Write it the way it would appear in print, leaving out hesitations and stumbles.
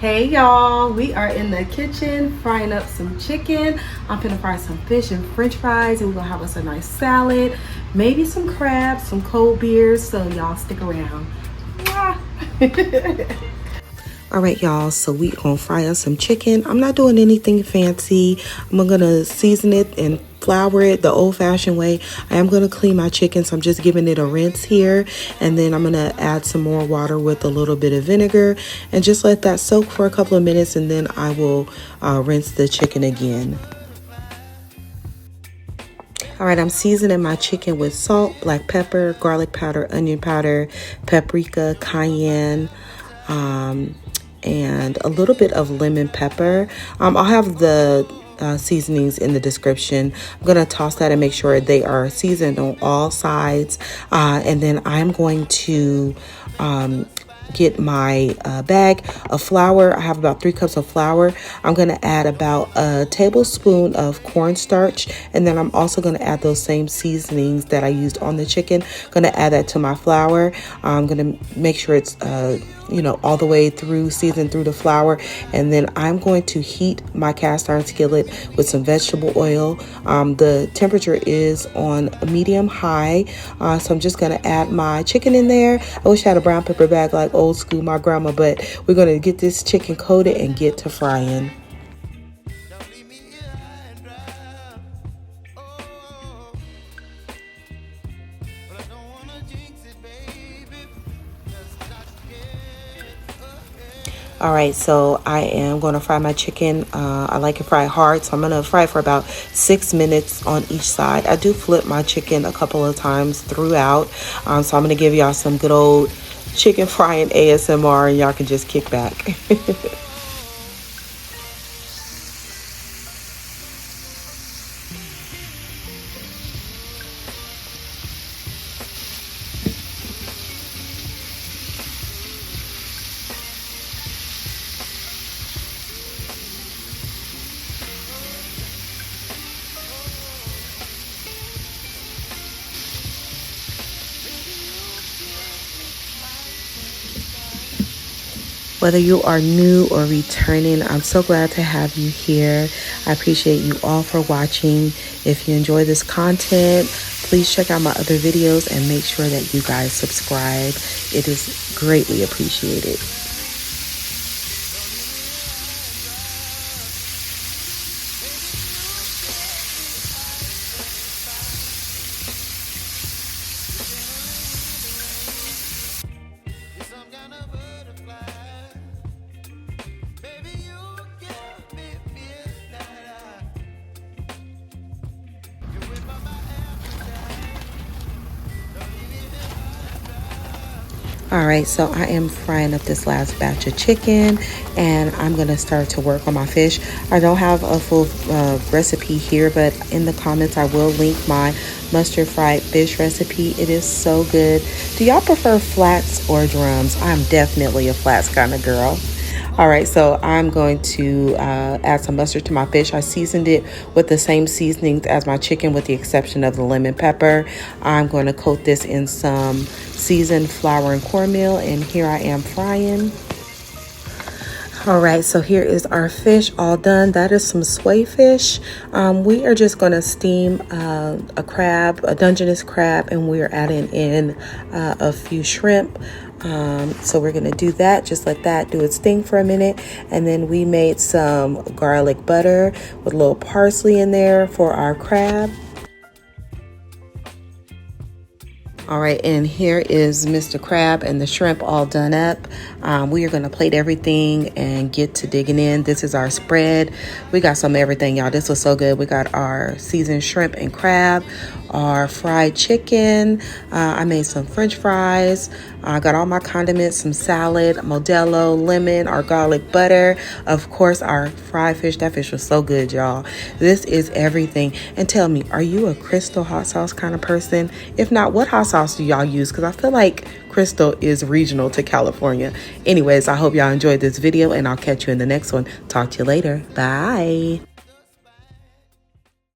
Hey y'all, we are in the kitchen frying up some chicken. I'm gonna fry some fish and french fries, and we're gonna have us a nice salad, maybe some crabs, some cold beers, so y'all stick around. All right, y'all, so we gonna fry us some chicken. I'm not doing anything fancy. I'm gonna season it and flour it the old-fashioned way. I am gonna clean my chicken, so I'm just giving it a rinse here, and then I'm gonna add some more water with a little bit of vinegar and just let that soak for a couple of minutes, and then I will rinse the chicken again. All right, I'm seasoning my chicken with salt, black pepper, garlic powder, onion powder, paprika, cayenne, and a little bit of lemon pepper. I'll have the seasonings in the description. I'm going to toss that and make sure they are seasoned on all sides. And then I'm going to get my bag of flour. I have about 3 cups of flour. I'm going to add about a tablespoon of cornstarch, and then I'm also going to add those same seasonings that I used on the chicken. I'm going to add that to my flour. I'm going to make sure it's all the way through, seasoned through the flour, and then I'm going to heat my cast iron skillet with some vegetable oil. The temperature is on medium high, so I'm just going to add my chicken in there. I wish I had a brown paper bag like old school my grandma, but we're going to get this chicken coated and get to frying. All right, so I am going to fry my chicken. I like it fried hard, so I'm going to fry it for about 6 minutes on each side. I do flip my chicken a couple of times throughout, so I'm going to give y'all some good old chicken frying ASMR, and y'all can just kick back. Whether you are new or returning, I'm so glad to have you here. I appreciate you all for watching. If you enjoy this content, please check out my other videos and make sure that you guys subscribe. It is greatly appreciated. All right, so I am frying up this last batch of chicken, and I'm gonna start to work on my fish. I don't have a full recipe here, but in the comments I will link my mustard fried fish recipe. It is so good. Do y'all prefer flats or drums? I'm definitely a flats kind of girl. All right, so I'm going to add some mustard to my fish. I seasoned it with the same seasonings as my chicken with the exception of the lemon pepper. I'm going to coat this in some seasoned flour and cornmeal, and here I am frying. All right, so here is our fish all done. That is some sway fish. We are just going to steam a crab, a Dungeness crab, and we are adding in a few shrimp. So we're going to do that, just let that do its thing for a minute. And then we made some garlic butter with a little parsley in there for our crab. All right, and here is Mr. Crab and the shrimp all done up. We are going to plate everything and get to digging in. This is our spread. We got some of everything, y'all. This was so good. We got our seasoned shrimp and crab, our fried chicken. I made some french fries. I got all my condiments, some salad, Modelo, lemon, our garlic butter. Of course, our fried fish. That fish was so good, y'all. This is everything. And tell me, are you a Crystal hot sauce kind of person? If not, what hot sauce do y'all use? Because I feel like Crystal is regional to California. Anyways, I hope y'all enjoyed this video, and I'll catch you in the next one. Talk to you later. Bye.